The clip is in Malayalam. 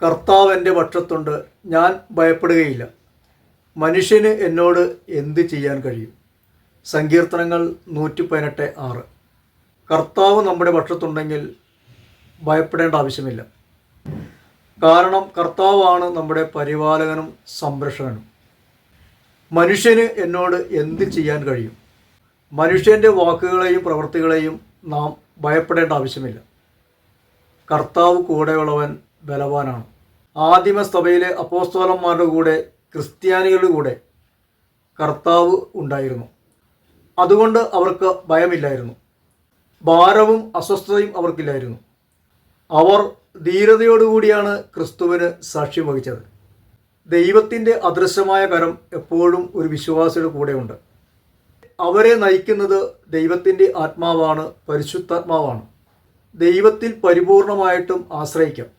കർത്താവ് എൻ്റെ പക്ഷത്തുണ്ട്, ഞാൻ ഭയപ്പെടുകയില്ല. മനുഷ്യന് എന്നോട് എന്ത് ചെയ്യാൻ കഴിയും? സങ്കീർത്തനങ്ങൾ 118:6. കർത്താവ് നമ്മുടെ പക്ഷത്തുണ്ടെങ്കിൽ ഭയപ്പെടേണ്ട ആവശ്യമില്ല. കാരണം കർത്താവാണ് നമ്മുടെ പരിപാലകനും സംരക്ഷകനും. മനുഷ്യന് എന്നോട് എന്ത് ചെയ്യാൻ കഴിയും? മനുഷ്യൻ്റെ വാക്കുകളെയും പ്രവൃത്തികളെയും നാം ഭയപ്പെടേണ്ട ആവശ്യമില്ല. കർത്താവ് കൂടെയുള്ളവൻ ബലവാനാണ്. ആദിമ സഭയിലെ അപ്പോസ്തലന്മാരുടെ കൂടെ, ക്രിസ്ത്യാനികളുടെ കൂടെ കർത്താവ് ഉണ്ടായിരുന്നു. അതുകൊണ്ട് അവർക്ക് ഭയമില്ലായിരുന്നു. ഭാരവും അസ്വസ്ഥതയും അവർക്കില്ലായിരുന്നു. അവർ ധീരതയോടുകൂടിയാണ് ക്രിസ്തുവിന് സാക്ഷ്യം വഹിച്ചത്. ദൈവത്തിൻ്റെ അദൃശ്യമായ കരം എപ്പോഴും ഒരു വിശ്വാസിയുടെ കൂടെയുണ്ട്. അവരെ നയിക്കുന്നത് ദൈവത്തിൻ്റെ ആത്മാവാണ്, പരിശുദ്ധാത്മാവാണ്. ദൈവത്തിൽ പരിപൂർണമായിട്ടും ആശ്രയിക്കാം.